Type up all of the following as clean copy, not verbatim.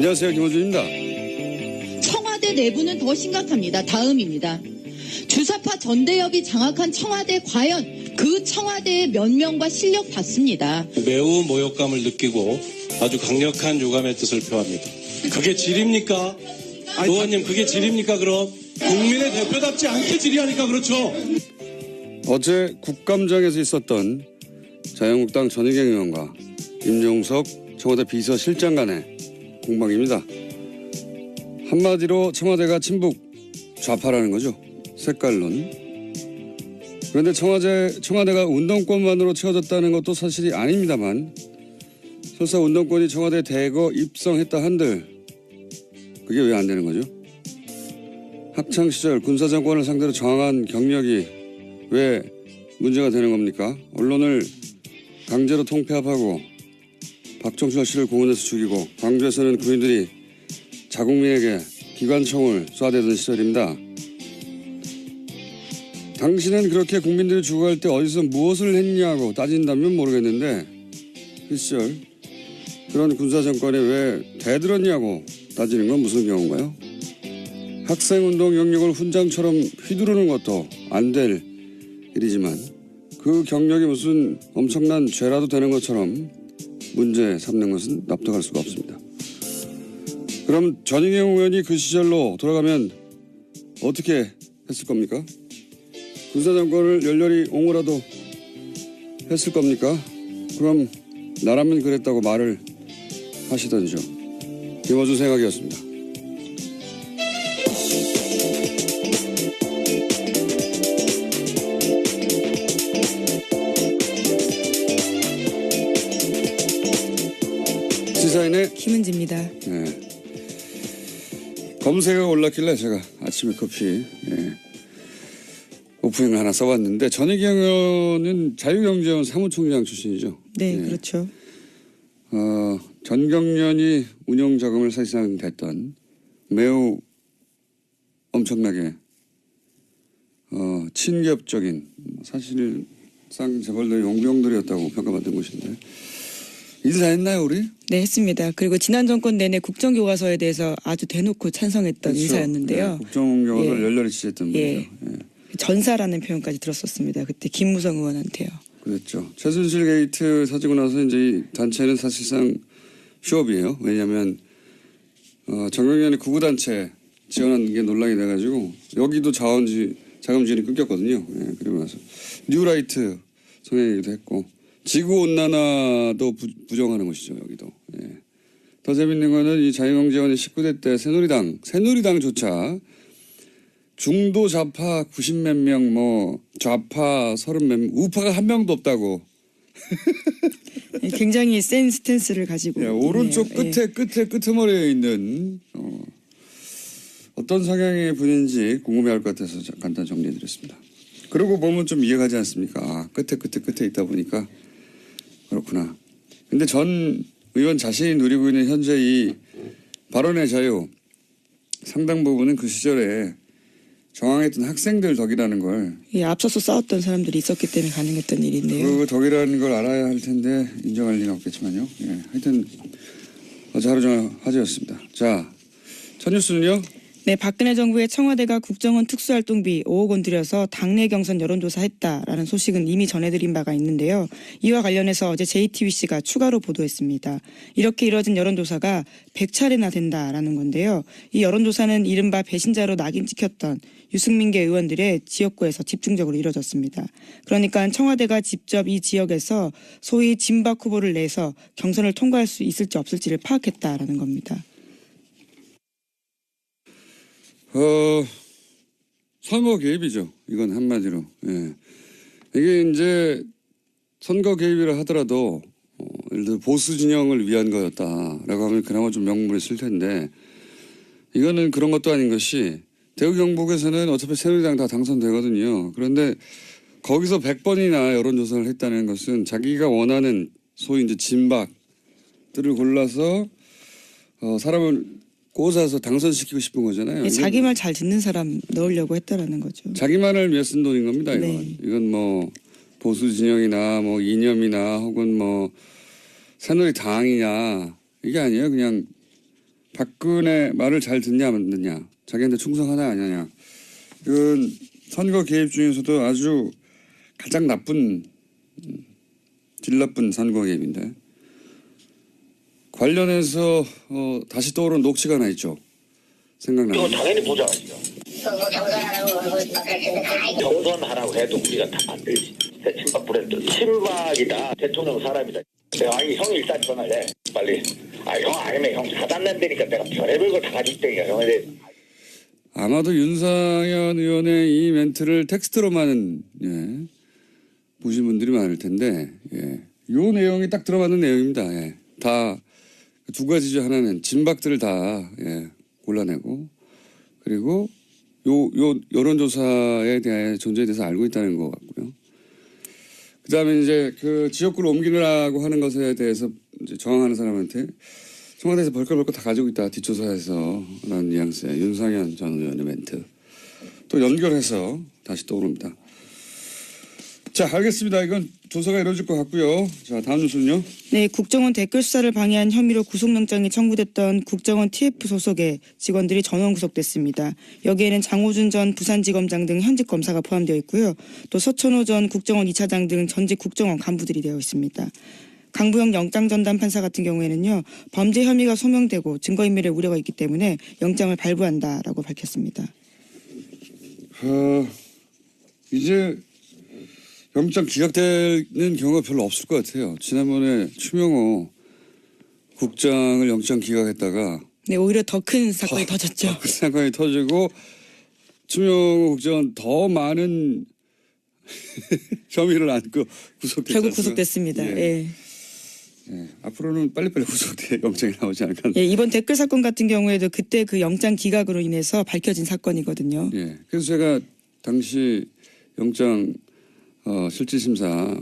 안녕하세요. 김호준입니다. 청와대 내부는 더 심각합니다. 다음입니다. 주사파 전대협이 장악한 청와대, 과연 그 청와대의 면명과 실력 봤습니다. 매우 모욕감을 느끼고 아주 강력한 유감의 뜻을 표합니다. 그게 질입니까? 의원님, 그게 질입니까? 그럼 국민의 대표답지 않게 질의하니까 그렇죠. 어제 국감장에서 있었던 자유한국당 전희경 의원과 임종석 청와대 비서실장 간의 공방입니다. 한마디로 청와대가 친북 좌파라는 거죠. 색깔론. 그런데 청와대가 운동권만으로 채워졌다는 것도 사실이 아닙니다만, 설사 운동권이 청와대에 대거 입성했다 한들 그게 왜 안 되는 거죠? 학창시절 군사정권을 상대로 저항한 경력이 왜 문제가 되는 겁니까? 언론을 강제로 통폐합하고 박정철 씨를 공원에서 죽이고 광주에서는 군인들이 자국민에게 기관총을 쏴대던 시절입니다. 당신은 그렇게 국민들이 죽어갈 때 어디서 무엇을 했냐고 따진다면 모르겠는데, 그 시절 그런 군사정권에 왜 대들었냐고 따지는 건 무슨 경우인가요? 학생운동 영역을 훈장처럼 휘두르는 것도 안 될 일이지만 그 경력이 무슨 엄청난 죄라도 되는 것처럼 문제 삼는 것은 납득할 수가 없습니다. 그럼 전희경 의원이 그 시절로 돌아가면 어떻게 했을 겁니까? 군사정권을 열렬히 옹호라도 했을 겁니까? 그럼 나라면 그랬다고 말을 하시던지요. 김어준 생각이었습니다. 시사인의 김은지입니다. 네. 검색어가 올랐길래 제가 아침에 커피 오프닝을 하나 써봤는데, 전희경 의원은 자유경제원 사무총장 출신이죠. 네, 그렇죠. 전경련이 운영자금을 사실상 댔던 매우 엄청나게 친기업적인, 사실상 재벌들의 용병들이었다고 평가받은 곳인데, 인사했나요 우리? 네, 했습니다. 그리고 지난 정권 내내 국정교과서에 대해서 아주 대놓고 찬성했던 그렇죠. 인사였는데요. 네, 국정교과서를 예. 열렬히 지지했던 분이죠. 예. 전사라는 표현까지 들었었습니다. 그때 김무성 의원한테요. 그렇죠. 최순실 게이트 사지고 나서 이제 이 단체는 사실상 휴업이에요. 왜냐하면 정경련이 구구단체 지원한 게 논란이 돼가지고 여기도 자금 지원이 끊겼거든요. 예, 그리고 나서 뉴라이트 성향이기도 했고, 지구온난화도 부정하는 것이죠. 여기도. 예. 더 재밌는 거는 이 자유경제원의 19대 때 새누리당조차 중도 좌파 90몇 명, 뭐 좌파 30몇 명, 우파가 한 명도 없다고. 굉장히 센 스탠스를 가지고. 예, 오른쪽 있네요. 끄트머리에 있는 어떤 성향의 분인지 궁금해할 것 같아서 간단히 정리해드렸습니다. 그러고 보면 좀 이해가지 않습니까? 아, 끝에 있다 보니까 그렇구나. 근데 전 의원 자신이 누리고 있는 현재 이 발언의 자유, 상당 부분은 그 시절에 저항했던 학생들 덕이라는 걸, 예, 앞서서 싸웠던 사람들이 있었기 때문에 가능했던 일인데요. 그 덕이라는 걸 알아야 할 텐데 인정할 리는 없겠지만요. 예, 하여튼 어제 하루 종일 화제였습니다. 자, 첫 뉴스는요. 네, 박근혜 정부의 청와대가 국정원 특수활동비 5억 원 들여서 당내 경선 여론조사했다라는 소식은 이미 전해드린 바가 있는데요. 이와 관련해서 어제 JTBC가 추가로 보도했습니다. 이렇게 이뤄진 여론조사가 100차례나 된다라는 건데요. 이 여론조사는 이른바 배신자로 낙인 찍혔던 유승민계 의원들의 지역구에서 집중적으로 이뤄졌습니다. 그러니까 청와대가 직접 이 지역에서 소위 진박 후보를 내서 경선을 통과할 수 있을지 없을지를 파악했다라는 겁니다. 선거 개입이죠. 이건 한마디로. 예. 이게 이제 선거 개입이라 하더라도 예를 들어 보수 진영을 위한 거였다라고 하면 그나마 좀 명분이 있을 텐데, 이거는 그런 것도 아닌 것이, 대구 경북에서는 어차피 새누리당 다 당선되거든요. 그런데 거기서 100번이나 여론조사를 했다는 것은 자기가 원하는 소위 이제 진박들을 골라서 사람을 꽂아서 당선시키고 싶은 거잖아요. 네, 자기 말 잘 듣는 사람 넣으려고 했다라는 거죠. 자기만을 위해 쓴 돈인 겁니다. 이건. 네. 이건 뭐 보수 진영이나 뭐 이념이나 혹은 뭐 새누리당이냐 이게 아니에요. 그냥 박근혜 말을 잘 듣냐 안 듣냐, 자기한테 충성하냐 아니냐, 이건 선거 개입 중에서도 아주 가장 나쁜, 질 나쁜 선거 개입인데, 관련해서 다시 떠오른 녹취가 하나 있죠. 생각나요. 이거 당연히 보장하죠. 경선하라고 해도 우리가 다 만들지. 친박 브랜드. 친박이다. 대통령 사람이다. 내가 아니 형이 일단 전화해. 빨리. 형 아니면 형 사단난다니까 내가 별의별 걸 다 가질 때니까 형에 아마도 윤상현 의원의 이 멘트를 텍스트로만 보신 분들이 많을 텐데, 요 내용이 딱 들어맞는 내용입니다. 다 두 가지죠. 하나는 진박들을 다 골라내고, 그리고 요 여론조사에 대한 존재에 대해서 알고 있다는 것 같고요. 그 다음에 이제 그 지역구를 옮기려고 하는 것에 대해서 이제 저항하는 사람한테 청와대에서 벌컥벌컥 다 가지고 있다, 뒷조사에서 라는 뉘앙스의 윤상현 전 의원의 멘트 또 연결해서 다시 떠오릅니다. 자, 알겠습니다. 이건 조사가 이루어질 것 같고요. 자, 다음 뉴스는요. 네, 국정원 댓글 수사를 방해한 혐의로 구속영장이 청구됐던 국정원 TF 소속의 직원들이 전원 구속됐습니다. 여기에는 장호준 전 부산지검장 등 현직 검사가 포함되어 있고요. 또 서천호 전 국정원 2차장 등 전직 국정원 간부들이 되어 있습니다. 강부영 영장전담 판사 같은 경우에는요, 범죄 혐의가 소명되고 증거인멸의 우려가 있기 때문에 영장을 발부한다라고 밝혔습니다. 이제 영장 기각되는 경우가 별로 없을 것 같아요. 지난번에 추명호 국장을 영장 기각했다가 네, 오히려 더 큰 사건이 터졌죠. 그 사건이 터지고 추명호 국장은 더 많은 혐의를 안고 구속됐죠. 결국 구속됐습니다. 예. 앞으로는 빨리빨리 구속돼 영장이 나오지 않을까. 이번 댓글 사건 같은 경우에도 그때 그 영장 기각으로 인해서 밝혀진 사건이거든요. 그래서 제가 당시 영장 실질심사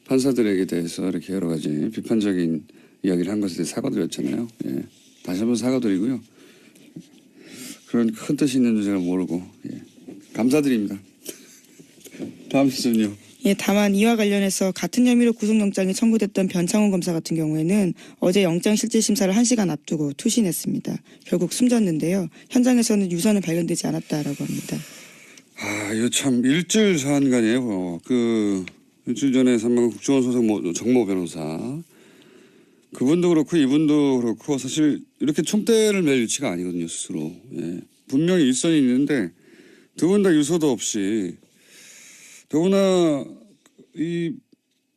판사들에게 대해서 이렇게 여러 가지 비판적인 이야기를 한 것에 대해 사과드렸잖아요. 다시 한번 사과드리고요. 그런 큰 뜻이 있는 줄 제가 모르고 감사드립니다. 다음 시즌요. 다만 이와 관련해서 같은 혐의로 구속영장이 청구됐던 변창훈 검사 같은 경우에는 어제 영장실질심사를 1시간 앞두고 투신했습니다. 결국 숨졌는데요. 현장에서는 유서는 발견되지 않았다라고 합니다. 이거 참 일주일 사안간이에요. 그 일주일 전에 사망한 국정원 소속 정모 변호사, 그분도 그렇고 이분도 그렇고 사실 이렇게 총대를 맬 위치가 아니거든요, 스스로. 분명히 일선이 있는데 두 분 다 유서도 없이, 더구나 이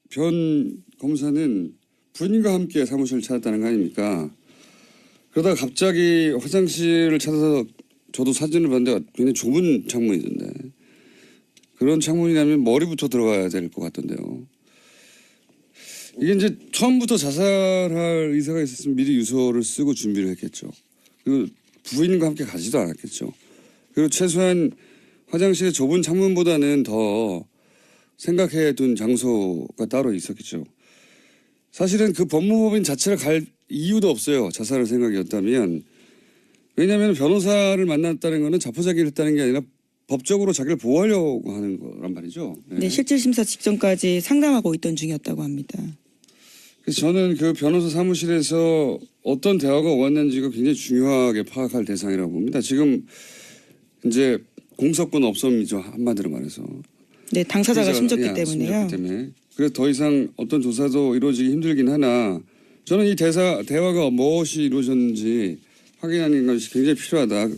변 검사는 부인과 함께 사무실을 찾았다는 거 아닙니까? 그러다가 갑자기 화장실을 찾아서 저도 사진을 봤는데 굉장히 좁은 창문이던데, 그런 창문이라면 머리부터 들어가야 될 것 같던데요. 이게 이제 처음부터 자살할 의사가 있었으면 미리 유서를 쓰고 준비를 했겠죠. 그리고 부인과 함께 가지도 않았겠죠. 그리고 최소한 화장실의 좁은 창문보다는 더 생각해둔 장소가 따로 있었겠죠. 사실은 그 법무법인 자체를 갈 이유도 없어요. 자살할 생각이었다면. 왜냐하면 변호사를 만났다는 것은 자포자기를 했다는 게 아니라 법적으로 자기를 보호하려고 하는 거란 말이죠. 네, 실질심사 직전까지 상담하고 있던 중이었다고 합니다. 그래서 저는 그 변호사 사무실에서 어떤 대화가 오갔는지가 굉장히 중요하게 파악할 대상이라고 봅니다. 지금 이제 공석권 없음이죠, 한마디로 말해서. 네, 당사자가 숨졌기 때문에요. 그래서 더 이상 어떤 조사도 이루어지기 힘들긴 하나, 저는 이 대화가 무엇이 이루어졌는지 확인하는 것이 굉장히 필요하다.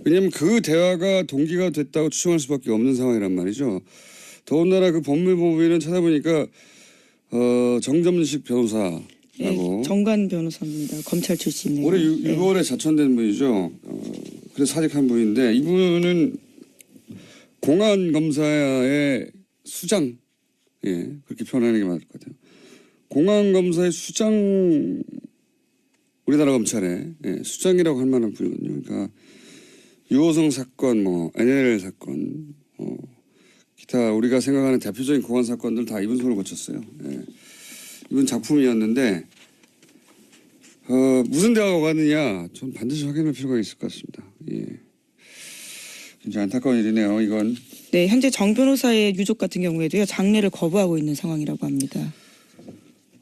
왜냐하면 그 대화가 동기가 됐다고 추정할 수밖에 없는 상황이란 말이죠. 더군다나 그 법무법인은 찾아보니까 정점식 변호사라고. 네, 정관 변호사입니다. 검찰 출신이에요. 올해 6월에 자천된 분이죠. 그래서 사직한 분인데, 이분은 공안검사의 수장, 그렇게 표현하는 게 맞을 것 같아요. 공안검사의 수장, 우리나라 검찰의 수장이라고 할 만한 분이거든요. 그러니까 유호성 사건, NLL 사건, 기타 우리가 생각하는 대표적인 공안 사건들 다 이분 손을 거쳤어요. 이분 작품이었는데 무슨 대화가 오갔느냐, 전 반드시 확인할 필요가 있을 것 같습니다. 굉장히 안타까운 일이네요, 이건. 네, 현재 정 변호사의 유족 같은 경우에도요, 장례를 거부하고 있는 상황이라고 합니다.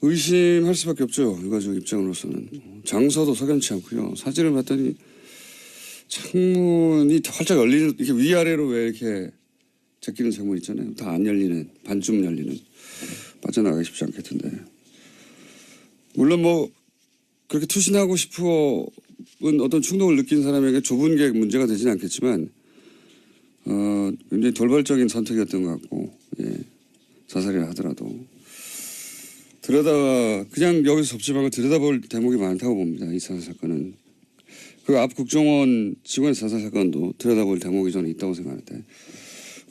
의심할 수밖에 없죠. 유가족 입장으로서는. 장소도 석연치 않고요. 사진을 봤더니 창문이 활짝 열리는, 이렇게 위아래로 왜 이렇게 제끼는 창문 있잖아요. 다 안 열리는, 반쯤 열리는. 빠져나가기 쉽지 않겠던데. 물론 뭐 그렇게 투신하고 싶은 어떤 충동을 느낀 사람에게 좁은 게 문제가 되지는 않겠지만 굉장히 돌발적인 선택이었던 것 같고, 예, 자살이라 하더라도 그냥 여기서 접지 말고 들여다볼 대목이 많다고 봅니다. 이 자살 사건은. 그 앞 국정원 직원의 자살 사건도 들여다볼 대목이 저는 있다고 생각하는데,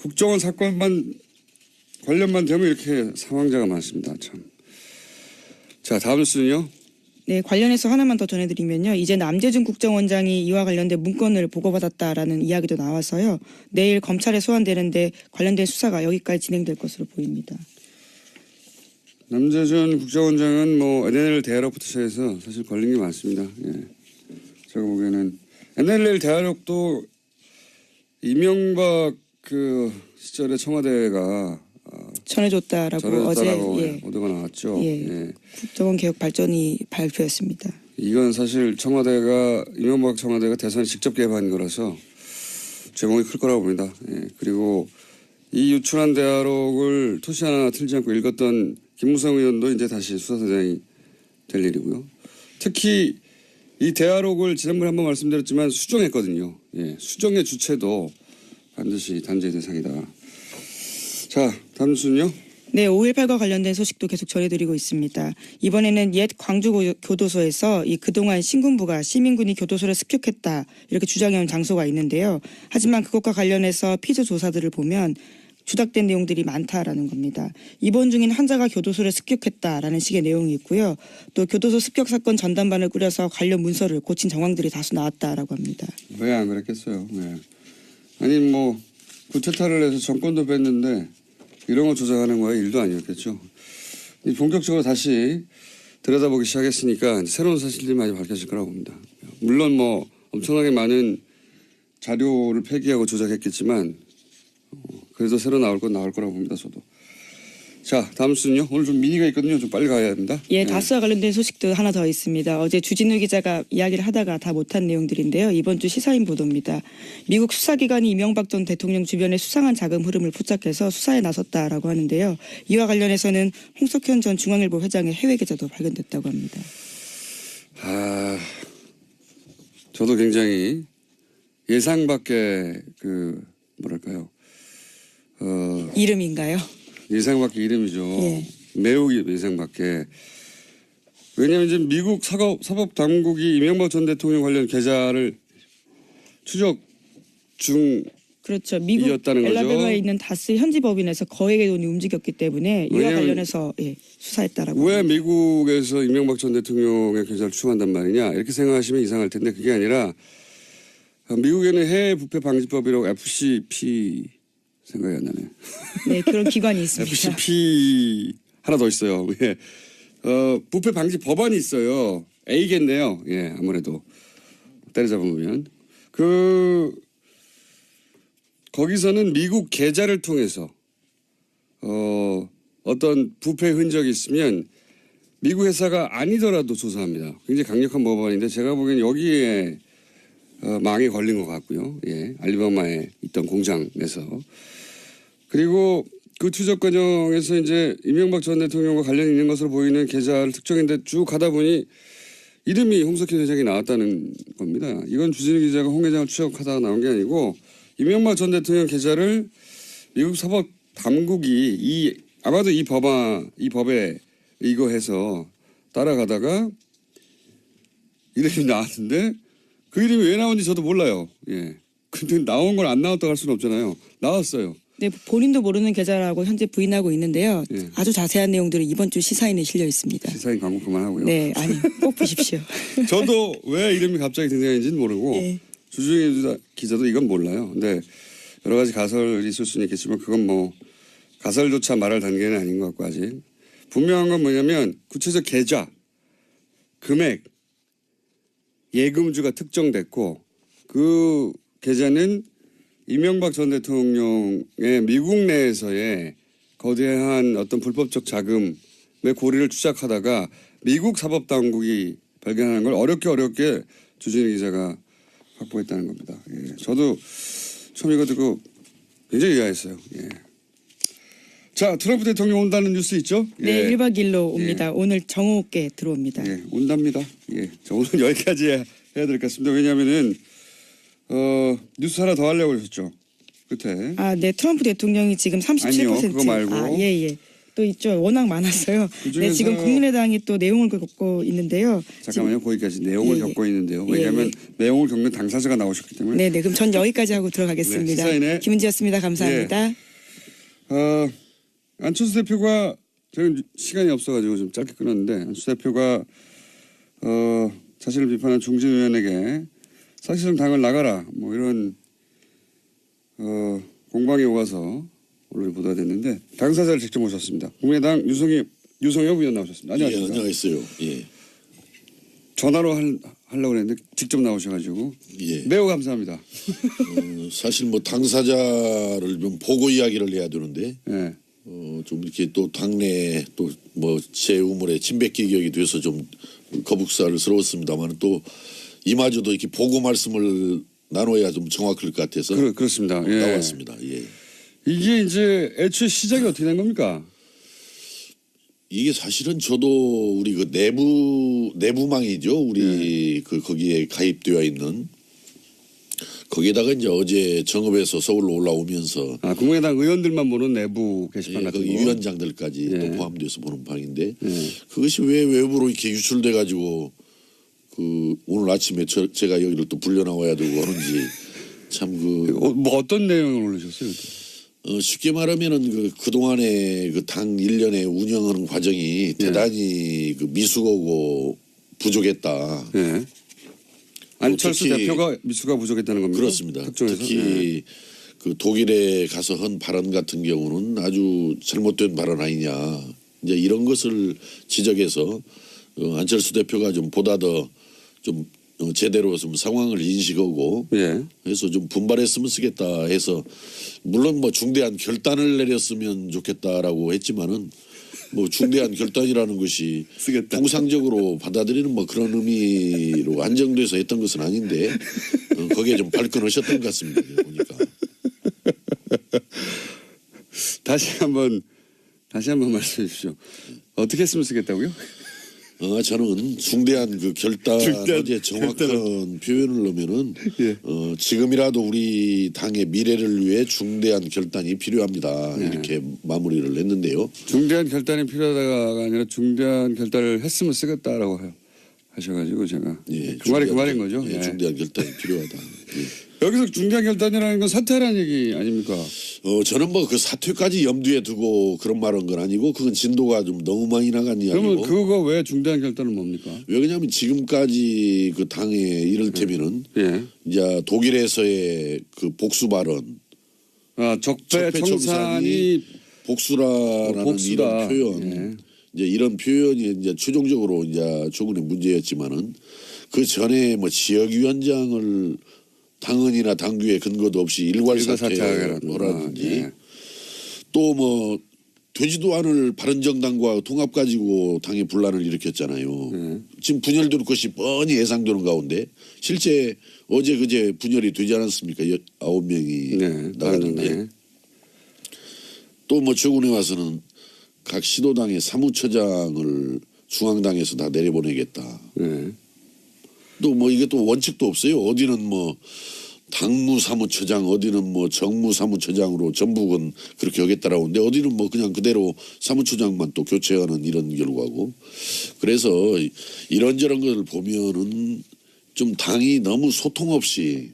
국정원 사건만 관련만 되면 이렇게 사망자가 많습니다. 참. 자, 다음 뉴스는요. 네, 관련해서 하나만 더 전해드리면요. 이제 남재준 국정원장이 이와 관련된 문건을 보고받았다라는 이야기도 나와서요. 내일 검찰에 소환되는데 관련된 수사가 여기까지 진행될 것으로 보입니다. 남재준 국정원장은 뭐 NLL 대화록부터 시작해서 사실 걸린 게 많습니다. 예. 제가 보기에는 NLL 대화록도 이명박 그 시절에 청와대가 전해줬다라고 어제 예. 보도가 나왔죠. 예. 예. 국정원 개혁 발전이 발표했습니다. 이건 사실 이명박 청와대가 대선에 직접 개입한 거라서 제목이 클 거라고 봅니다. 예. 그리고 이 유출한 대화록을 토시 하나 틀지 않고 읽었던 김무성 의원도 이제 다시 수사대장이 될 일이고요. 특히 이 대화록을 지난번에 한번 말씀드렸지만 수정했거든요. 예. 수정의 주체도 반드시 단죄의 대상이다. 자, 다음 뉴스는요. 네, 5.18과 관련된 소식도 계속 전해드리고 있습니다. 이번에는 옛 광주교도소에서 그동안 신군부가 시민군이 교도소를 습격했다 이렇게 주장해온 장소가 있는데요. 하지만 그것과 관련해서 피조 조사들을 보면 주작된 내용들이 많다라는 겁니다. 입원 중인 환자가 교도소를 습격했다라는 식의 내용이 있고요. 또 교도소 습격 사건 전담반을 꾸려서 관련 문서를 고친 정황들이 다수 나왔다라고 합니다. 왜 안 그랬겠어요. 네. 아니 뭐 구태타를 해서 정권도 뺐는데 이런 거 조작하는 거야 일도 아니었겠죠. 본격적으로 다시 들여다보기 시작했으니까 새로운 사실들이 많이 밝혀질 거라고 봅니다. 물론 뭐 엄청나게 많은 자료를 폐기하고 조작했겠지만 그래도 새로 나올 건 나올 거라고 봅니다. 저도. 자, 다음 뉴스는요. 오늘 좀 미니가 있거든요. 좀 빨리 가야 합니다. 예, 다스와 관련된 소식도 하나 더 있습니다. 어제 주진우 기자가 이야기를 하다가 다 못한 내용들인데요. 이번 주 시사인 보도입니다. 미국 수사기관이 이명박 전 대통령 주변의 수상한 자금 흐름을 포착해서 수사에 나섰다라고 하는데요. 이와 관련해서는 홍석현 전 중앙일보 회장의 해외 계좌도 발견됐다고 합니다. 저도 굉장히 예상 밖의 뭐랄까요. 이름인가요? 예상 밖의 이름이죠. 예. 매우 예상 밖의. 왜냐하면 이제 미국 사법 당국이 이명박 전 대통령 관련 계좌를 추적 중 그렇죠. 미국 이었다는 거죠. 엘라베마에 있는 다스 현지 법인에서 거액의 돈이 움직였기 때문에 이와 관련해서 수사했다라고. 왜 합니다. 미국에서 이명박 전 대통령의 계좌를 추적한단 말이냐 이렇게 생각하시면 이상할 텐데 그게 아니라 미국에는 해외 부패 방지법이라고 FCP 생각이 안 나네. 네, 그런 기관이 있습니다. FCP 하나 더 있어요. 예. 부패 방지 법안이 있어요. A겠네요. 예, 아무래도 때려잡으면 거기서는 미국 계좌를 통해서 어떤 부패 흔적이 있으면 미국 회사가 아니더라도 조사합니다. 굉장히 강력한 법안인데 제가 보기엔 여기에 망에 걸린 것 같고요. 예, 알리바마에 있던 공장에서. 그리고 그 추적 과정에서 이제 이명박 전 대통령과 관련이 있는 것으로 보이는 계좌를 특정했는데 쭉 가다 보니 이름이 홍석현 회장이 나왔다는 겁니다. 이건 주진우 기자가 홍 회장을 추적하다가 나온 게 아니고 이명박 전 대통령 계좌를 미국 사법 당국이 아마도 이 법에 이거해서 따라가다가 이름이 나왔는데 그 이름이 왜 나온지 저도 몰라요. 예. 근데 나온 걸 안 나왔다고 할 수는 없잖아요. 나왔어요. 네, 본인도 모르는 계좌라고 현재 부인하고 있는데요. 예. 아주 자세한 내용들은 이번 주 시사인에 실려 있습니다. 시사인 광고 그만하고요. 네, 아니 꼭 보십시오. 저도 왜 이름이 갑자기 등장했는지는 모르고 예. 주중에 기자도 이건 몰라요. 근데 여러 가지 가설이 있을 수는 있겠지만 그건 뭐 가설조차 말할 단계는 아닌 것 같고 아직. 분명한 건 뭐냐면 구체적 계좌, 금액, 예금주가 특정됐고 그 계좌는 이명박 전 대통령의 미국 내에서의 거대한 어떤 불법적 자금을 고리를 추적하다가 미국 사법당국이 발견하는 걸 어렵게 주진우 기자가 확보했다는 겁니다. 예. 저도 처음 이거 듣고 굉장히 의아했어요. 예. 자, 트럼프 대통령 온다는 뉴스 있죠? 네, 예. 1박 2일로 옵니다. 오늘 정오께 들어옵니다. 예, 온답니다. 예. 자, 오늘 여기까지 해야 될 것 같습니다. 왜냐하면은 뉴스 하나 더 하려고 하셨죠. 끝에. 아, 네, 트럼프 대통령이 지금 37%. 아니요, 그거 말고. 아, 예. 또 있죠. 워낙 많았어요. 네, 지금 국민의당이 또 내용을 겪고 있는데요. 잠깐만요. 거기까지 내용을 예, 겪고 있는데요. 예, 왜냐하면 예. 내용을 겪는 당사자가 나오셨기 때문에. 네, 그럼 전 여기까지 하고 들어가겠습니다. 네, 시사인의 김은지였습니다. 감사합니다. 안철수 대표가 저는 시간이 없어가지고 좀 짧게 끊었는데 안철수 대표가 자신을 비판한 중진 의원에게 사실상 당을 나가라 뭐 이런 공방이 오가서 오늘 보도가 됐는데 당사자를 직접 모셨습니다. 국민의당 유성엽 의원 나오셨습니다. 예, 안녕하십니까? 안녕하세요. 예. 전화로 하려고 했는데 직접 나오셔가지고 예. 매우 감사합니다. 사실 뭐 당사자를 좀 보고 이야기를 해야 되는데 예. 좀 이렇게 또 당내 또 뭐 제 우물에 침뱉기격이 돼서 좀 거북살스러웠습니다만 또 이마저도 이렇게 보고 말씀을 나눠야 좀 정확할 것 같아서 그렇습니다. 예. 나왔습니다. 예. 이게 이제 애초에 시작이 어떻게 된 겁니까? 이게 사실은 저도 우리 그 내부망이죠. 우리 그 거기에 가입되어 있는 거기에다가 이제 어제 정읍에서 서울로 올라오면서 국민의당 의원들만 보는 내부 게시판 예, 같은 그 거. 위원장들까지 예. 또 포함돼서 보는 방인데 예. 그것이 왜 외부로 이렇게 유출돼 가지고 그 오늘 아침에 제가 여기를 또 불려 나와야 되고 하는지 참 뭐 어떤 내용을 올리셨어요? 쉽게 말하면은 그동안에 그 당 일련의 운영하는 과정이 대단히 그 미숙하고 부족했다. 예. 안철수 특히 대표가 미수가 부족했다는 겁니다. 그렇습니다. 특종에서. 특히 예. 그 독일에 가서 한 발언 같은 경우는 아주 잘못된 발언 아니냐. 이제 이런 것을 지적해서 안철수 대표가 좀 보다 더 좀 제대로 좀 상황을 인식하고 예. 해서 좀 분발했으면 쓰겠다 해서 물론 뭐 중대한 결단을 내렸으면 좋겠다라고 했지만은 뭐 중대한 결단이라는 것이 쓰겠다. 통상적으로 받아들이는 뭐 그런 의미로 안정돼서 했던 것은 아닌데 거기에 좀 발끈하셨던 것 같습니다. 보니까. 다시 한번 말씀해 주십시오. 어떻게 했으면 쓰겠다고요? 저는 중대한 그 어제 정확한 표현을 넣으면은 예. 지금이라도 우리 당의 미래를 위해 중대한 결단이 필요합니다. 이렇게 마무리를 했는데요. 중대한 결단이 필요하다가 아니라 중대한 결단을 했으면 쓰겠다라고 하셔가지고 제가 예, 그 말인 거죠. 예, 예. 중대한 결단이 필요하다. 예. 여기서 중대한 결단이라는 건 사퇴하라는 얘기 아닙니까? 저는 뭐 그 사퇴까지 염두에 두고 그런 말한 건 아니고 그건 진도가 좀 너무 많이 나간 그러면 이야기고. 그거 왜 중대한 결단은 뭡니까? 왜냐하면 지금까지 그 당에 이를테면은 예. 이제 독일에서의 그 복수 발언, 적폐 청산이 복수라는 복수다. 이런 표현, 예. 이제 이런 표현이 이제 최종적으로 이제 조금의 문제였지만은 그 전에 뭐 지역위원장을 당헌이나 당규에 근거도 없이 일괄 사퇴하라든지 예. 또 뭐 되지도 않을 바른정당과 통합 가지고 당의 분란을 일으켰잖아요. 지금 분열될 것이 뻔히 예상되는 가운데 실제 어제 그제 분열이 되지 않았습니까? 9명이 네, 나갔는데 또 뭐 최근에 와서는 각 시도당의 사무처장을 중앙당에서 다 내려보내겠다. 네. 또 뭐 이게 또 원칙도 없어요. 어디는 뭐 당무사무처장, 어디는 뭐 정무사무처장으로 전북은 그렇게 하겠다라고 하는데 어디는 뭐 그냥 그대로 사무처장만 또 교체하는 이런 결과고. 그래서 이런저런 걸 보면은 좀 당이 너무 소통 없이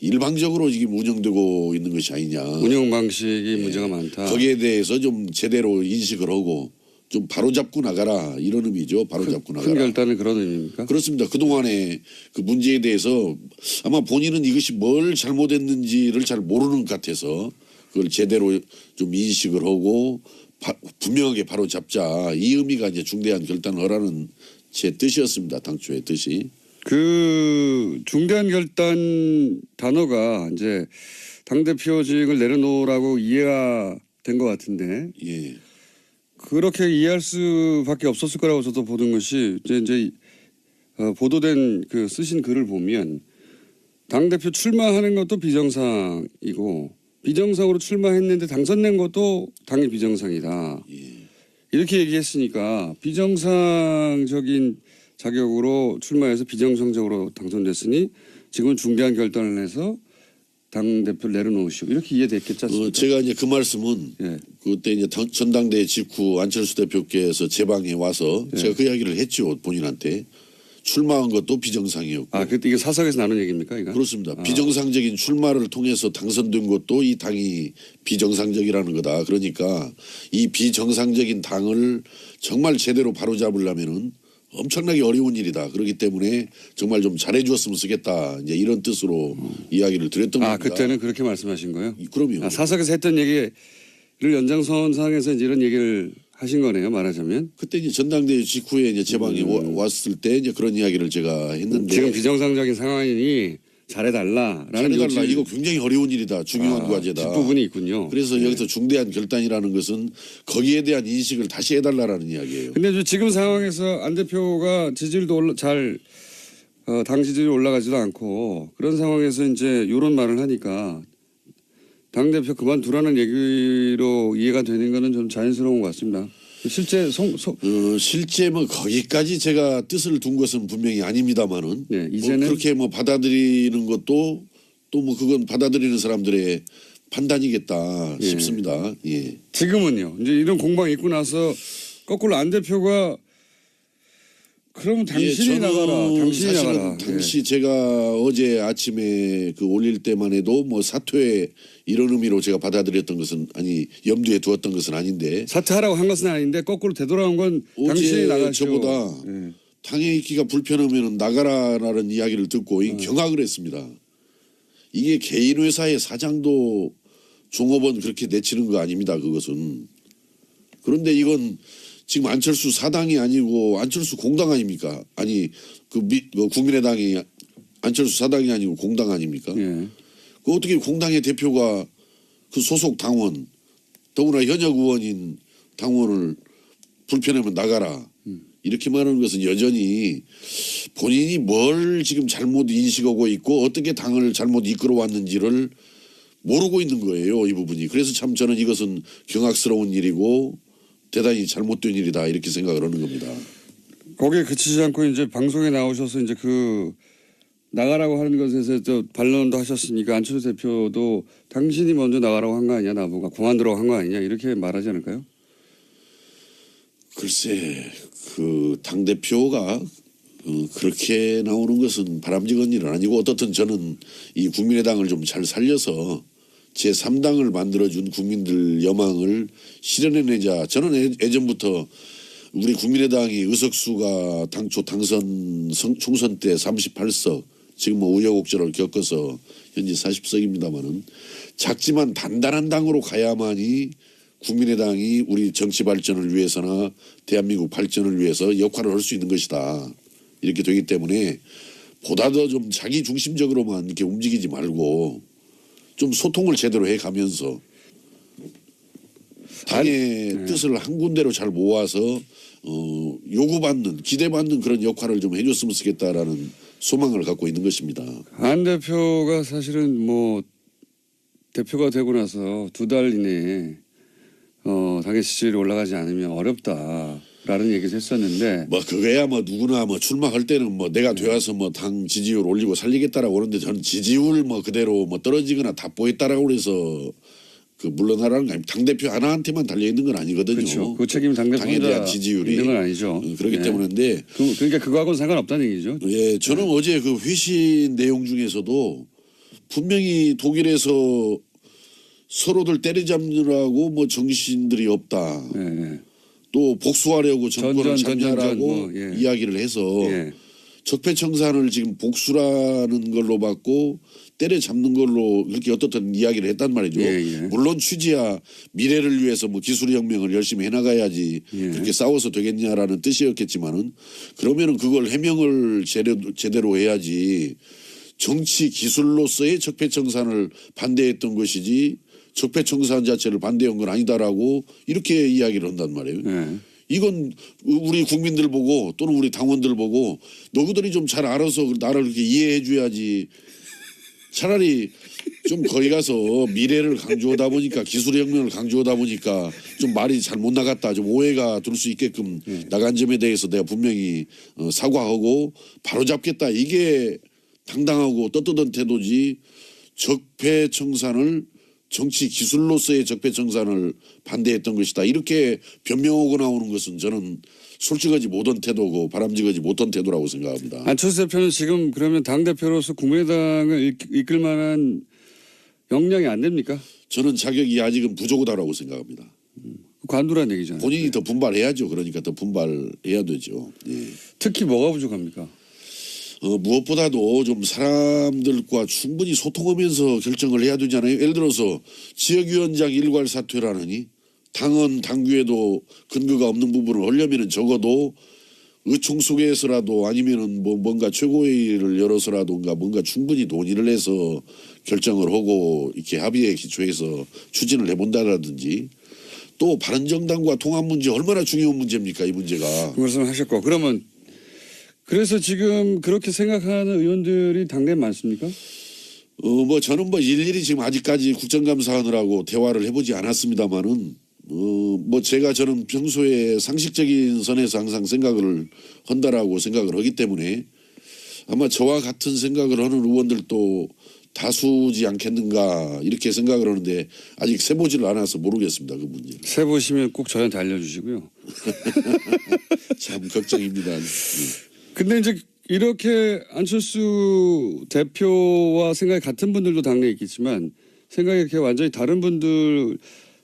일방적으로 지금 운영되고 있는 것이 아니냐. 운영 방식이 문제가 많다. 거기에 대해서 좀 제대로 인식을 하고 좀 바로잡고 나가라 이런 의미죠. 바로잡고 나가라. 큰 결단은 그런 의미입니까? 그렇습니다. 그동안의 그 문제에 대해서 아마 본인은 이것이 뭘 잘못했는지를 잘 모르는 것 같아서 그걸 제대로 좀 인식을 하고 분명하게 바로잡자 이 의미가 이제 중대한 결단을 하라는 제 뜻이었습니다. 당초의 뜻이. 그 중대한 결단 단어가 이제 당대표직을 내려놓으라고 이해가 된 것 같은데 예. 그렇게 이해할 수밖에 없었을 거라고 저도 보는 것이 이제 보도된 그 쓰신 글을 보면 당 대표 출마하는 것도 비정상이고 비정상으로 출마했는데 당선된 것도 당의 비정상이다. 이렇게 얘기했으니까 비정상적인 자격으로 출마해서 비정상적으로 당선됐으니 지금은 중대한 결단을 해서 당 대표를 내려놓으시오. 이렇게 이해됐겠지 않습니까? 제가 이제 그 말씀은 예. 그때 이제 전당대회 직후 안철수 대표께서 제 방에 와서 예. 제가 그 이야기를 했죠. 본인한테. 출마한 것도 비정상이었고. 아, 그때 이게 사석에서 나눈 얘기입니까? 이거? 그렇습니다. 비정상적인 출마를 통해서 당선된 것도 이 당이 비정상적이라는 거다. 그러니까 이 비정상적인 당을 정말 제대로 바로잡으려면은 엄청나게 어려운 일이다. 그렇기 때문에 정말 좀 잘해주었으면 쓰겠다. 이제 이런 뜻으로 이야기를 드렸던 겁니다. 그때는 그렇게 말씀하신 거예요? 그럼요. 사석에서 했던 얘기를 연장선상에서 이제 이런 얘기를 하신 거네요, 말하자면. 그때 이제 전당대회 직후에 이제 제 방에 왔을 때 이제 그런 이야기를 제가 했는데 지금 비정상적인 상황이니 잘해달라라는 잘해달라. 요지- 이거 굉장히 어려운 일이다. 중요한 과제다. 뒷부분이 있군요. 그래서 여기서 중대한 결단이라는 것은 거기에 대한 인식을 다시 해달라는 이야기예요. 근데 지금 상황에서 안 대표가 지지율도 당 지지율이 올라가지도 않고 그런 상황에서 이제 이런 말을 하니까 당 대표 그만두라는 얘기로 이해가 되는 거는 좀 자연스러운 것 같습니다. 실제 실제 뭐 거기까지 제가 뜻을 둔 것은 분명히 아닙니다만은 네, 이제는 뭐 그렇게 뭐 받아들이는 것도 또 뭐 그건 받아들이는 사람들의 판단이겠다 싶습니다. 예. 지금은요. 이제 이런 공방이 있고 나서 거꾸로 안 대표가 그러면 당신이 저는 나가라. 당신이 사실은 나가라. 당시 제가 어제 아침에 그 올릴 때만 해도 뭐 사퇴 이런 의미로 제가 받아들였던 것은 염두에 두었던 것은 아닌데 사퇴하라고 한 것은 아닌데 거꾸로 되돌아온 건 당신이 어제 나가시오. 저보다 예. 당에 있기가 불편하면 나가라라는 이야기를 듣고 경악을 했습니다. 이게 개인 회사의 사장도 종업원 그렇게 내치는 거 아닙니다. 그것은. 그런데 이건 지금 안철수 사당이 아니고 안철수 공당 아닙니까? 아니 그 국민의당이 안철수 사당이 아니고 공당 아닙니까? 예. 그 어떻게 공당의 대표가 그 소속 당원 더구나 현역 의원인 당원을 불편하면 나가라 이렇게 말하는 것은 여전히 본인이 뭘 지금 잘못 인식하고 있고 어떻게 당을 잘못 이끌어 왔는지를 모르고 있는 거예요. 이 부분이. 그래서 참 저는 이것은 경악스러운 일이고 대단히 잘못된 일이다 이렇게 생각을 하는 겁니다. 거기에 그치지 않고 이제 방송에 나오셔서 이제 그 나가라고 하는 것에서 저 반론도 하셨으니까 안철수 대표도 당신이 먼저 나가라고 한 거 아니냐 나보고 그만두라고 한 거 아니냐 이렇게 말하지 않을까요? 글쎄 그 당대표가 그렇게 나오는 것은 바람직한 일은 아니고 어떻든 저는 이 국민의당을 좀 잘 살려서 제3당을 만들어준 국민들 여망을 실현해내자. 저는 예전부터 우리 국민의당이 의석수가 당초 당선 총선 때 38석 지금 뭐 우여곡절을 겪어서 현재 40석입니다마는 작지만 단단한 당으로 가야만이 국민의당이 우리 정치 발전을 위해서나 대한민국 발전을 위해서 역할을 할 수 있는 것이다. 이렇게 되기 때문에 보다 더 좀 자기 중심적으로만 이렇게 움직이지 말고 좀 소통을 제대로 해가면서 당의 뜻을 한 군데로 잘 모아서 요구받는 기대받는 그런 역할을 좀 해줬으면 좋겠다라는 소망을 갖고 있는 것입니다. 안 대표가 사실은 뭐 대표가 되고 나서 2달 이내에 당의 지지율이 올라가지 않으면 어렵다라는 얘기를 했었는데 뭐 그거야 뭐 누구나 뭐 출마할 때는 뭐 내가 되어서 뭐 당 지지율 올리고 살리겠다라고 그러는데 저는 지지율 뭐 그대로 뭐 떨어지거나 답보했다라고 그래서 그 물러나라는 거 아닙니다. 당 대표 하나한테만 달려 있는 건 아니거든요. 그렇죠. 그 책임 당 대표 당에 대한 지지율이 있는 건 아니죠. 그렇기 예. 때문인데 그러니까 그거하고는 상관없다는 얘기죠. 예, 저는 어제 그 회신 내용 중에서도 분명히 독일에서 서로들 때려잡느라고 뭐 정신들이 없다. 예, 예. 또 복수하려고 정권을 전전, 참여하고 뭐, 예. 이야기를 해서 예. 적폐청산을 지금 복수라는 걸로 받고 때려잡는 걸로 그렇게 어떻든 이야기를 했단 말이죠. 예, 예. 물론 취지야 미래를 위해서 뭐 기술혁명을 열심히 해나가야지 예. 그렇게 싸워서 되겠냐라는 뜻이었겠지만은 그러면은 그걸 해명을 제대로 해야지 정치 기술로서의 적폐청산을 반대했던 것이지 적폐청산 자체를 반대한 건 아니다라고 이렇게 이야기를 한단 말이에요. 네. 이건 우리 국민들 보고 또는 우리 당원들 보고 너희들이 좀 잘 알아서 나를 그렇게 이해해 줘야지. 차라리 좀 거기 가서 미래를 강조하다 보니까 기술혁명을 강조하다 보니까 좀 말이 잘 못 나갔다. 좀 오해가 들 수 있게끔 나간 점에 대해서 내가 분명히 사과하고 바로잡겠다. 이게 당당하고 떳떳한 태도지 적폐청산을 정치 기술로서의 적폐청산을 반대했던 것이다. 이렇게 변명하고 나오는 것은 저는 솔직하지 못한 태도고 바람직하지 못한 태도라고 생각합니다. 안철수 대표는 지금 그러면 당대표로서 국민의당을 이끌 만한 역량이 안 됩니까? 저는 자격이 아직은 부족하다고 생각합니다. 관두란 얘기잖아요. 본인이 더 분발해야죠. 그러니까 더 분발해야 되죠. 예. 특히 뭐가 부족합니까? 무엇보다도 좀 사람들과 충분히 소통하면서 결정을 해야 되잖아요. 예를 들어서 지역위원장 일괄 사퇴라느니 당헌 당규에도 근거가 없는 부분을 하려면은 적어도 의총 속에서라도 아니면은 뭐 뭔가 최고회의를 열어서라든가 뭔가 충분히 논의를 해서 결정을 하고 이렇게 합의에 기초해서 추진을 해본다라든지 또 바른정당과 통합 문제 얼마나 중요한 문제입니까 이 문제가. 그 말씀을 하셨고 그러면 그래서 지금 그렇게 생각하는 의원들이 당내에 많습니까? 뭐 저는 뭐 일일이 지금 아직까지 국정감사하느라고 대화를 해보지 않았습니다만은 뭐 저는 평소에 상식적인 선에서 항상 생각을 한다라고 생각을 하기 때문에 아마 저와 같은 생각을 하는 의원들도 다수지 않겠는가 이렇게 생각을 하는데 아직 세보지를 않아서 모르겠습니다. 그 문제. 세보시면 꼭 저한테 알려주시고요. 참 걱정입니다. 근데 이제 이렇게 안철수 대표와 생각이 같은 분들도 당내에 있겠지만 생각이 이렇게 완전히 다른 분들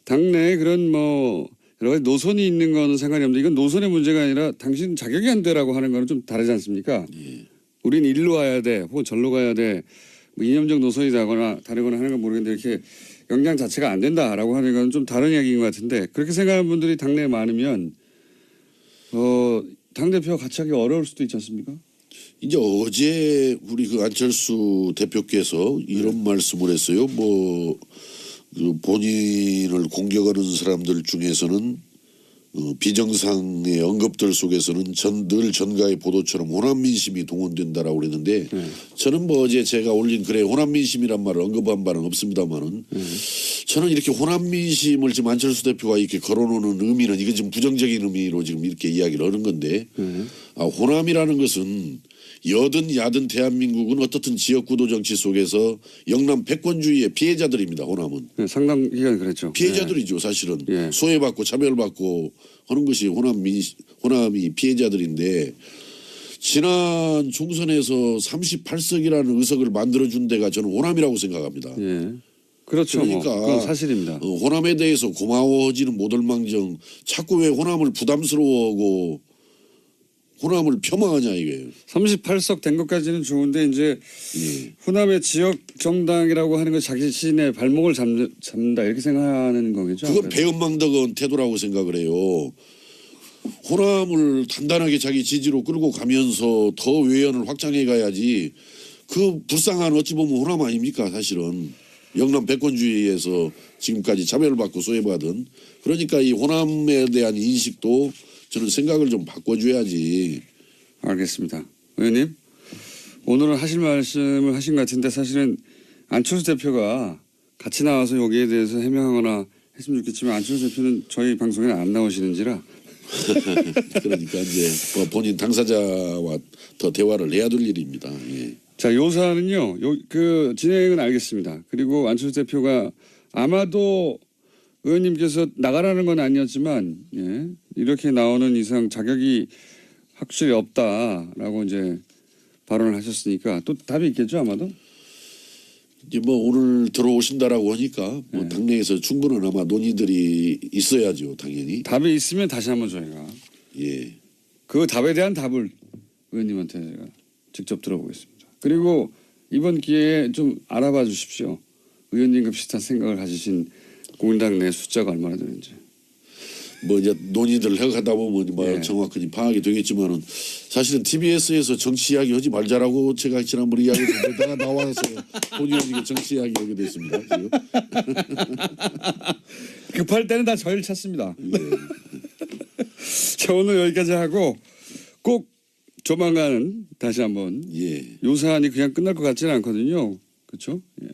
당내에 그런 뭐 여러 가지 노선이 있는 거는 상관이 없는데 이건 노선의 문제가 아니라 당신 자격이 안 되라고 하는 거는 좀 다르지 않습니까? 예. 우린 일로 와야 돼 혹은 절로 가야 돼 뭐 이념적 노선이 다거나 다르거나 하는 건 모르겠는데 이렇게 역량 자체가 안 된다라고 하는 건 좀 다른 이야기인 것 같은데 그렇게 생각하는 분들이 당내에 많으면 당대표와 같이 하기 어려울 수도 있지 않습니까? 이제 어제 우리 그 안철수 대표께서 이런 말씀을 했어요. 뭐 그 본인을 공격하는 사람들 중에서는 비정상의 언급들 속에서는 늘 전가의 보도처럼 호남민심이 동원된다라고 그랬는데 저는 뭐 어제 제가 올린 글에 호남민심이란 말을 언급한 바는 없습니다만은 저는 이렇게 호남민심을 지금 안철수 대표가 이렇게 걸어놓는 의미는 이건 지금 부정적인 의미로 지금 이렇게 이야기를 하는 건데 호남이라는 것은 여든 야든 대한민국은 어떻든 지역구도 정치 속에서 영남 패권주의의 피해자들입니다. 호남은. 네, 상당 기간 그랬죠. 피해자들이죠. 사실은. 예. 소외받고 차별받고 하는 것이 호남이 피해자들인데 지난 총선에서 38석이라는 의석을 만들어준 데가 저는 호남이라고 생각합니다. 예. 그렇죠. 그러니까 그건 사실입니다. 호남에 대해서 고마워하지는 못할망정 자꾸 왜 호남을 부담스러워하고 호남을 폄하하냐 이거예요. 38석 된 것까지는 좋은데 이제 호남의 지역 정당이라고 하는 건 자기 자신의 발목을 잡는다 이렇게 생각하는 거겠죠. 그건 아무래도. 배은망덕한 태도라고 생각을 해요. 호남을 단단하게 자기 지지로 끌고 가면서 더 외연을 확장해 가야지. 그 불쌍한 어찌 보면 호남 아닙니까 사실은. 영남 패권주의에서 지금까지 차별받고 소외받은. 그러니까 이 호남에 대한 인식도 저는 생각을 좀 바꿔줘야지. 알겠습니다. 의원님 오늘은 하실 말씀을 하신 것 같은데 사실은 안철수 대표가 같이 나와서 여기에 대해서 해명하거나 했으면 좋겠지만 안철수 대표는 저희 방송에 안 나오시는지라 그러니까 이제 뭐 본인 당사자와 더 대화를 해야 될 일입니다. 예. 자, 요 사안은요. 그 진행은 알겠습니다. 그리고 안철수 대표가 아마도 의원님께서 나가라는 건 아니었지만 예, 이렇게 나오는 이상 자격이 확실히 없다라고 이제 발언을 하셨으니까 또 답이 있겠죠 아마도. 이제 뭐 오늘 들어오신다라고 하니까 뭐 당내에서 충분한 아마 논의들이 있어야죠 당연히. 답이 있으면 다시 한번 저희가 예. 그 답에 대한 답을 의원님한테 제가 직접 들어보겠습니다. 그리고 이번 기회에 좀 알아봐 주십시오. 의원님과 비슷한 생각을 가지신 국민당 내 숫자가 얼마나 되는지. 뭐 이제 논의들 하다 보면 뭐 예. 정확하게 파악이 되겠지만은 사실은 TBS에서 정치 이야기 하지 말자라고 제가 지난번에 이야기했는데 나와서 본의가 지금 정치 이야기 하게 됐습니다. 지금. 급할 때는 다 저희를 찾습니다. 예. 자, 오늘 여기까지 하고 꼭 조만간 다시 한번 예. 요 사안이 그냥 끝날 것 같지는 않거든요. 그렇죠? 예.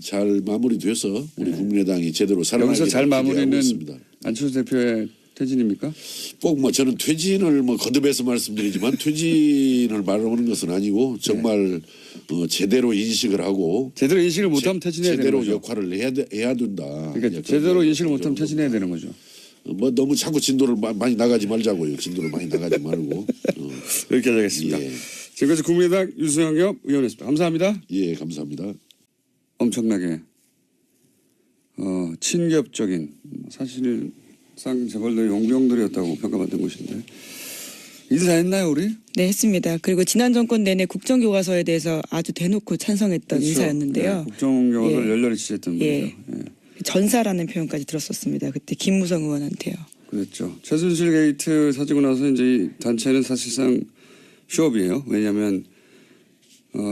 잘 마무리돼서 우리 국민의당이 제대로 살아나게 여기서 잘 마무리는 있습니다. 안철수 대표의 퇴진입니까? 꼭 뭐 저는 퇴진을 뭐 거듭해서 말씀드리지만 퇴진을 말하는 것은 아니고 정말 제대로 인식을 하고 제대로 인식을 못하면 퇴진해야 되는 제대로 거죠. 역할을 해야 된다. 그러니까 예, 제대로 그런 인식을 못하면 정도. 퇴진해야 되는 거죠. 뭐 너무 자꾸 진도를 많이 나가지 말자고요. 진도를 많이 나가지 말고. 여기까지 하겠습니다. 예. 지금까지 국민의당 유승엽 의원이었습니다. 감사합니다. 예, 감사합니다. 엄청나게 친개업적인 사실상 재벌들의 용병들이었다고 평가받는 곳인데 인사했나요 우리? 네, 했습니다. 그리고 지난 정권 내내 국정교과서에 대해서 아주 대놓고 찬성했던 그렇죠. 인사였는데요. 네, 국정교과서를 예. 열렬히 지지했던 예. 분이죠. 예. 전사라는 표현까지 들었었습니다. 그때 김무성 의원한테요. 그랬죠. 최순실 게이트 사지고 나서 이제 이 단체는 사실상 휴업이에요. 왜냐하면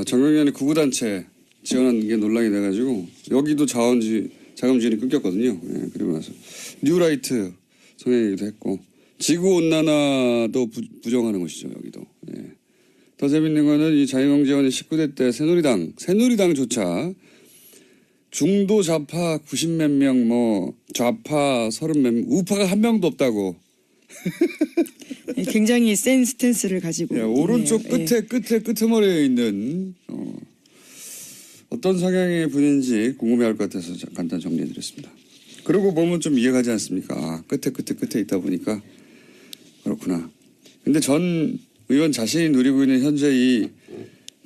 정경련이 구구단체 지원한 게 논란이 돼가지고 여기도 자금 지원이 끊겼거든요. 예, 그리고 나서 뉴라이트 성행이기도 했고 지구 온난화도 부정하는 것이죠. 여기도. 예. 더 재밌는 거는 이 자유경제원의 19대 때 새누리당조차 중도 좌파 90몇 명, 뭐 좌파 30몇 명, 우파가 한 명도 없다고. 굉장히 센 스탠스를 가지고 예, 오른쪽 있네요. 예. 끝에 끄트머리에 있는 어떤 성향의 분인지 궁금해할 것 같아서 간단 정리해드렸습니다. 그러고 보면 좀 이해가지 않습니까? 아, 끝에 있다 보니까 그렇구나. 근데 전 의원 자신이 누리고 있는 현재 이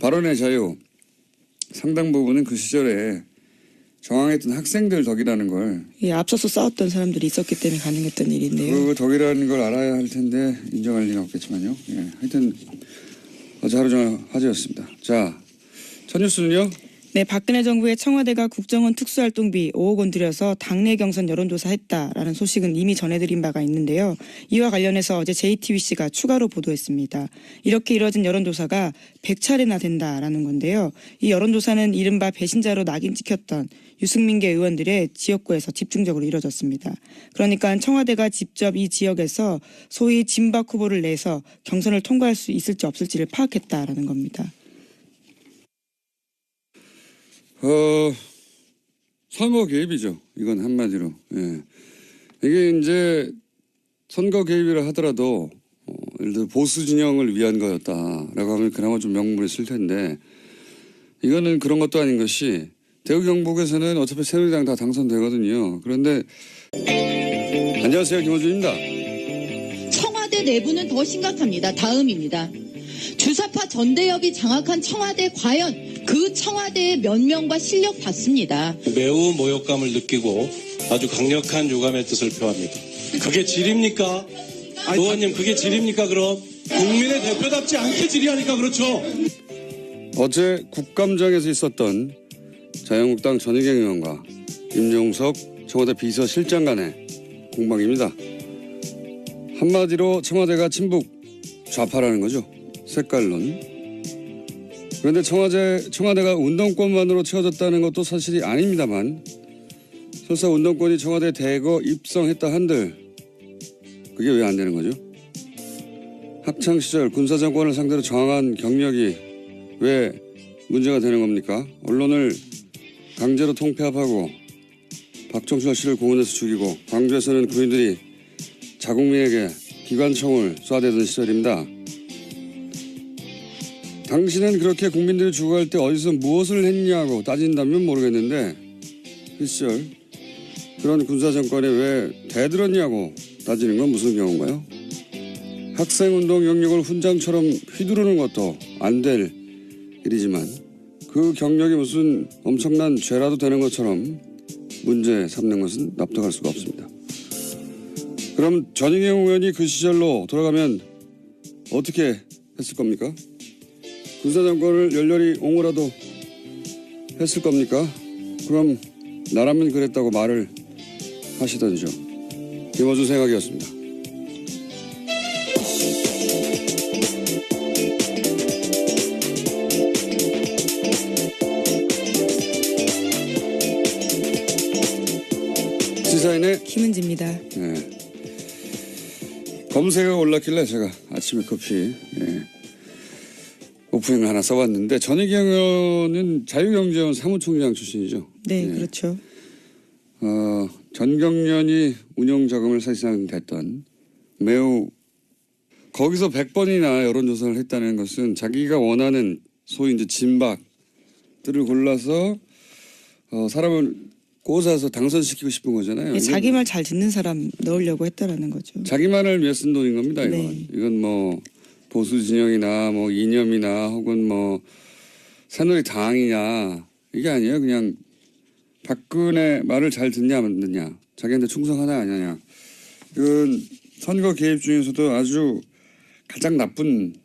발언의 자유 상당 부분은 그 시절에 저항했던 학생들 덕이라는 걸 예, 앞서서 싸웠던 사람들이 있었기 때문에 가능했던 일인데요. 그 덕이라는 걸 알아야 할 텐데 인정할 리가 없겠지만요. 예, 하여튼 어제 하루 종일 화제였습니다. 자, 첫 뉴스는요. 네, 박근혜 정부의 청와대가 국정원 특수활동비 5억 원 들여서 당내 경선 여론조사했다라는 소식은 이미 전해드린 바가 있는데요. 이와 관련해서 어제 JTBC가 추가로 보도했습니다. 이렇게 이뤄진 여론조사가 100차례나 된다라는 건데요. 이 여론조사는 이른바 배신자로 낙인 찍혔던 유승민계 의원들의 지역구에서 집중적으로 이뤄졌습니다. 그러니까 청와대가 직접 이 지역에서 소위 진박 후보를 내서 경선을 통과할 수 있을지 없을지를 파악했다라는 겁니다. 선거 개입이죠. 이건 한마디로. 예. 이게 이제 선거 개입이라 하더라도 예를 들어 보수 진영을 위한 거였다라고 하면 그나마 좀 명분이 있을 텐데 이거는 그런 것도 아닌 것이 대구 경북에서는 어차피 새누리당 다 당선되거든요. 그런데 안녕하세요. 김호준입니다. 청와대 내부는 더 심각합니다. 다음입니다. 주사파 전대협이 장악한 청와대 과연 그 청와대의 면명과 실력 봤습니다. 매우 모욕감을 느끼고 아주 강력한 유감의 뜻을 표합니다. 그게 질입니까? 의원님 그게 질입니까? 그럼 국민의 대표답지 않게 질의하니까 그렇죠. 어제 국감장에서 있었던 자유한국당 전희경 의원과 임종석 청와대 비서실장 간의 공방입니다. 한마디로 청와대가 친북 좌파라는 거죠. 색깔론. 그런데 청와대가 운동권만으로 채워졌다는 것도 사실이 아닙니다만 설사 운동권이 청와대에 대거 입성했다 한들 그게 왜 안 되는 거죠? 학창시절 군사정권을 상대로 저항한 경력이 왜 문제가 되는 겁니까? 언론을 강제로 통폐합하고 박정철 씨를 공원에서 죽이고 광주에서는 군인들이 자국민에게 기관총을 쏴대던 시절입니다. 당신은 그렇게 국민들이 죽어갈 때 어디서 무엇을 했냐고 따진다면 모르겠는데 그 시절 그런 군사정권에 왜 대들었냐고 따지는 건 무슨 경우인가요? 학생운동 영역을 훈장처럼 휘두르는 것도 안 될 일이지만 그 경력이 무슨 엄청난 죄라도 되는 것처럼 문제 삼는 것은 납득할 수가 없습니다. 그럼 전희경 의원이 그 시절로 돌아가면 어떻게 했을 겁니까? 군사정권을 열렬히 옹호라도 했을 겁니까? 그럼 나라면 그랬다고 말을 하시던죠. 김어준 생각이었습니다. 시사인의 김은지입니다. 네. 검색어가 올랐길래 제가 아침에 커피 오프닝을 하나 써봤는데 전희경 의원은 자유경제원 사무총장 출신이죠. 네, 그렇죠. 전경련이 운영자금을 사실상 댔던 매우 거기서 100번이나 여론조사를 했다는 것은 자기가 원하는 소위 이제 진박들을 골라서 사람을 꽂아서 당선시키고 싶은 거잖아요. 네, 자기 말 잘 듣는 사람 넣으려고 했다라는 거죠. 자기만을 위해 쓴 돈인 겁니다. 이건. 네. 이건 뭐 보수 진영이나 뭐 이념이나 혹은 뭐 새누리 당이냐 이게 아니에요. 그냥 박근혜 말을 잘 듣냐 안 듣냐, 자기한테 충성하냐 안 하냐. 이건 선거 개입 중에서도 아주 가장 나쁜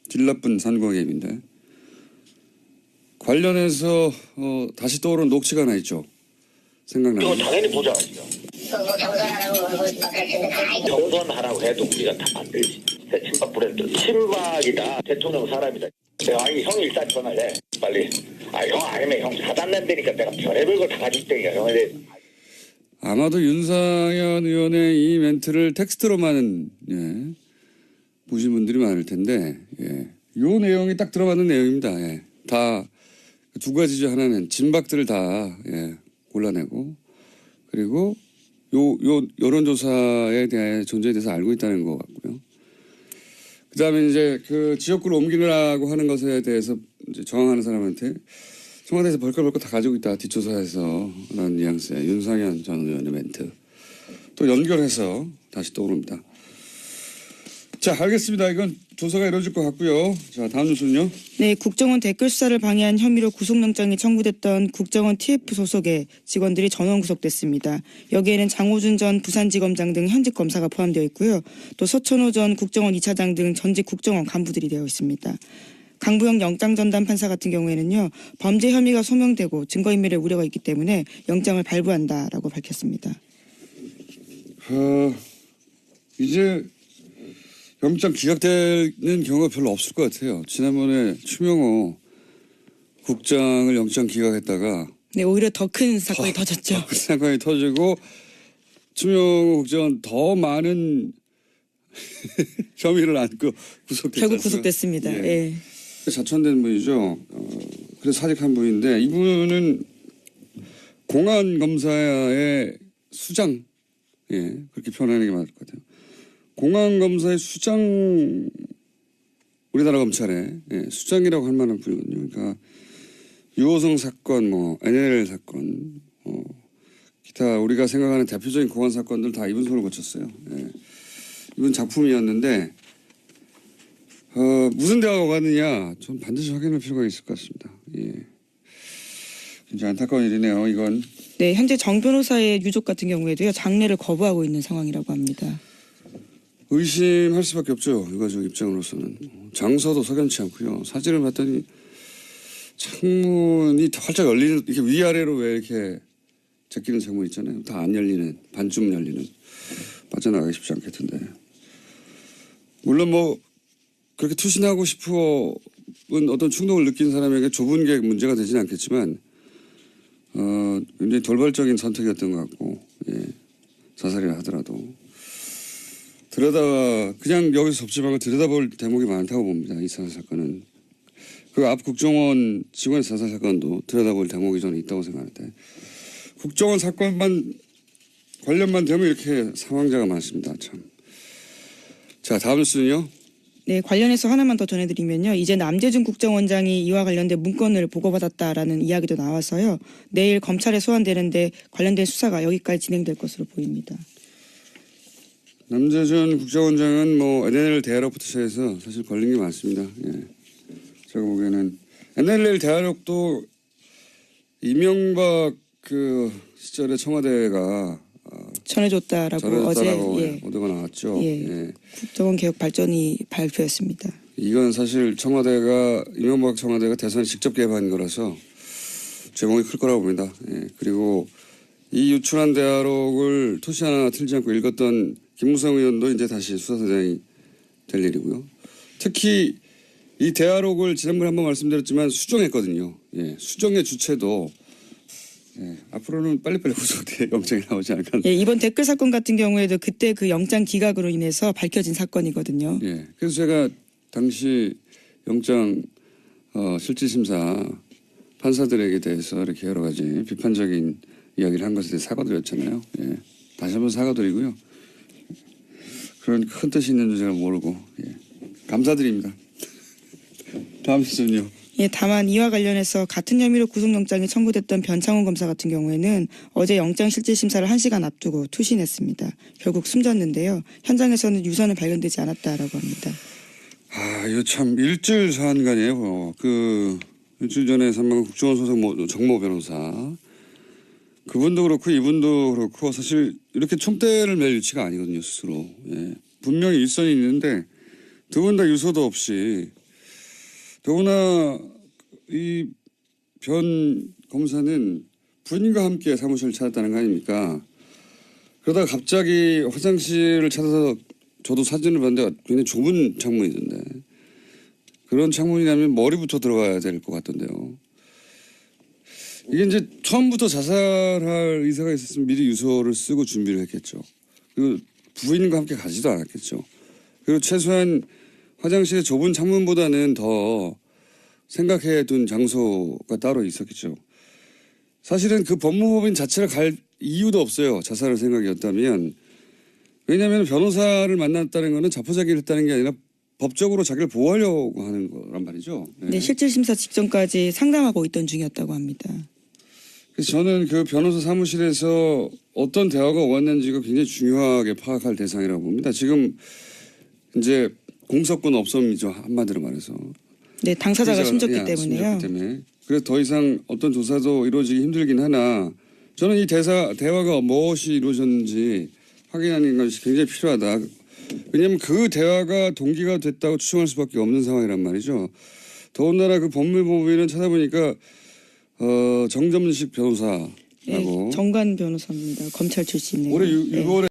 질 나쁜 선거 개입인데 관련해서 다시 떠오른 녹취가 하나 있죠. 이건 생각나요. 당연히 보장하죠. 경선하라고 해도 우리가 다 만들지. 친박 브랜드. 친박이다. 대통령 사람이다. 내가 아니 형이 일단 전화를 해. 빨리. 형 아니면 형 사단낸다니까 내가 별의별 걸 다 가질 때니까 형에 대해. 아마도 윤상현 의원의 이 멘트를 텍스트로만 보신 분들이 많을 텐데 요 내용이 딱 들어맞는 내용입니다. 다 두 가지죠. 하나는 진박들을 다 골라내고 그리고 요 여론조사에 대해 존재에 대해서 알고 있다는 것 같고요. 그다음에 이제 그 지역구를 옮기느라고 하는 것에 대해서 이제 저항하는 사람한테 청와대에서 벌컥벌컥 다 가지고 있다 뒷조사에서 라는 뉘앙스의 윤상현 전 의원의 멘트 또 연결해서 다시 떠오릅니다. 자, 알겠습니다. 이건 조사가 이루어질 것 같고요. 자, 다음 뉴스는요. 네, 국정원 댓글 수사를 방해한 혐의로 구속영장이 청구됐던 국정원 TF 소속의 직원들이 전원 구속됐습니다. 여기에는 장호준 전 부산지검장 등 현직 검사가 포함되어 있고요. 또 서천호 전 국정원 2차장 등 전직 국정원 간부들이 되어 있습니다. 강부영 영장전담 판사 같은 경우에는요. 범죄 혐의가 소명되고 증거인멸의 우려가 있기 때문에 영장을 발부한다라고 밝혔습니다. 이제 영장 기각되는 경우가 별로 없을 것 같아요. 지난번에 추명호 국장을 영장 기각했다가 네, 오히려 더 큰 사건이 터졌죠. 그 사건이 터지고 추명호 국장은 더 많은 혐의를 안고 구속됐죠. 결국 구속됐습니다. 예. 자천된 분이죠. 그래서 사직한 분인데 이분은 공안 검사의 수장, 그렇게 표현하는 게 맞을 것 같아요. 공안 검사의 수장, 우리나라 검찰의 수장이라고 할 만한 분이거든요. 그러니까 유호성 사건, 뭐 NLL 사건, 기타 우리가 생각하는 대표적인 공안 사건들 다 이분 손을 거쳤어요. 이분 작품이었는데 무슨 대화가 오갔느냐, 좀 반드시 확인할 필요가 있을 것 같습니다. 굉장히 안타까운 일이네요. 이건. 네, 현재 정 변호사의 유족 같은 경우에도요 장례를 거부하고 있는 상황이라고 합니다. 의심할 수밖에 없죠. 유가족 입장으로서는. 장소도 석연치 않고요. 사진을 봤더니 창문이 활짝 열리는, 이렇게 위아래로 왜 이렇게 제끼는 창문 있잖아요. 다 안 열리는, 반쯤 열리는. 빠져나가기 쉽지 않겠던데. 물론 뭐 그렇게 투신하고 싶은 어떤 충동을 느낀 사람에게 좁은 게 문제가 되지는 않겠지만 굉장히 돌발적인 선택이었던 것 같고, 자살이라 하더라도 그냥 여기서 접지 말고 들여다볼 대목이 많다고 봅니다. 이 자살 사건은. 그 앞 국정원 직원의 자살 사건도 들여다볼 대목이 저는 있다고 생각하는데 국정원 사건만 관련만 되면 이렇게 사망자가 많습니다. 참. 자, 다음 뉴스는요. 네, 관련해서 하나만 더 전해드리면요. 이제 남재준 국정원장이 이와 관련된 문건을 보고받았다라는 이야기도 나와서요. 내일 검찰에 소환되는데 관련된 수사가 여기까지 진행될 것으로 보입니다. 남재준 국정원장은 뭐 NLL 대화록부터 시작해서 사실 걸린 게 많습니다. 제가 보기에는 NLL 대화록도 이명박 그 시절에 청와대가 전해줬다라고 어제 보도가 나왔죠. 국정원 개혁 발전이 발표했습니다. 이건 사실 이명박 청와대가 대선에 직접 개입한 거라서 제목이 클 거라고 봅니다. 그리고 이 유출한 대화록을 토시 하나 틀지 않고 읽었던 김무성 의원도 이제 다시 수사대장이 될 일이고요. 특히 이 대화록을 지난번에 한번 말씀드렸지만 수정했거든요. 예, 수정의 주체도 앞으로는 빨리빨리 구속돼 영장이 나오지 않을까. 예, 이번 댓글 사건 같은 경우에도 그때 그 영장 기각으로 인해서 밝혀진 사건이거든요. 예, 그래서 제가 당시 영장 실질심사 판사들에게 대해서 이렇게 여러 가지 비판적인 이야기를 한 것에 대해 사과드렸잖아요. 예, 다시 한번 사과드리고요. 그런 큰 뜻이 있는 줄 제가 모르고 감사드립니다. 다음 시즌요. 예, 다만 이와 관련해서 같은 혐의로 구속영장이 청구됐던 변창훈 검사 같은 경우에는 어제 영장 실질심사를 1시간 앞두고 투신했습니다. 결국 숨졌는데요. 현장에서는 유서는 발견되지 않았다라고 합니다. 아, 이거 참 일주일 사안간이에요. 그 일주일 전에 사망한 국정원 소속 정모 변호사 그분도 그렇고 이분도 그렇고 사실 이렇게 총대를 맬 위치가 아니거든요 스스로. 예. 분명히 일선이 있는데 두 분 다 유서도 없이 더구나 이 변 검사는 부인과 함께 사무실을 찾았다는 거 아닙니까? 그러다가 갑자기 화장실을 찾아서 저도 사진을 봤는데 굉장히 좁은 창문이던데 그런 창문이라면 머리부터 들어가야 될 것 같던데요. 이게 이제 처음부터 자살할 의사가 있었으면 미리 유서를 쓰고 준비를 했겠죠. 그리고 부인과 함께 가지도 않았겠죠. 그리고 최소한 화장실의 좁은 창문보다는 더 생각해둔 장소가 따로 있었겠죠. 사실은 그 법무법인 자체를 갈 이유도 없어요. 자살할 생각이었다면. 왜냐하면 변호사를 만났다는 것은 자포자기를 했다는 게 아니라 법적으로 자기를 보호하려고 하는 거란 말이죠. 네, 실질심사 직전까지 상담하고 있던 중이었다고 합니다. 그래서 저는 그 변호사 사무실에서 어떤 대화가 오갔는지가 굉장히 중요하게 파악할 대상이라고 봅니다. 지금 이제 공석권 없음이죠. 한마디로 말해서. 네, 당사자가 숨졌기 예, 때문에요. 그래서 더 이상 어떤 조사도 이루어지기 힘들긴 하나 저는 이 대화가 무엇이 이루어졌는지 확인하는 것이 굉장히 필요하다. 왜냐하면 그 대화가 동기가 됐다고 추정할 수밖에 없는 상황이란 말이죠. 더군다나 그 법무법인은 찾아보니까 정점식 변호사라고 네, 정관 변호사입니다. 검찰 출신이에요. 올해 네. 6월에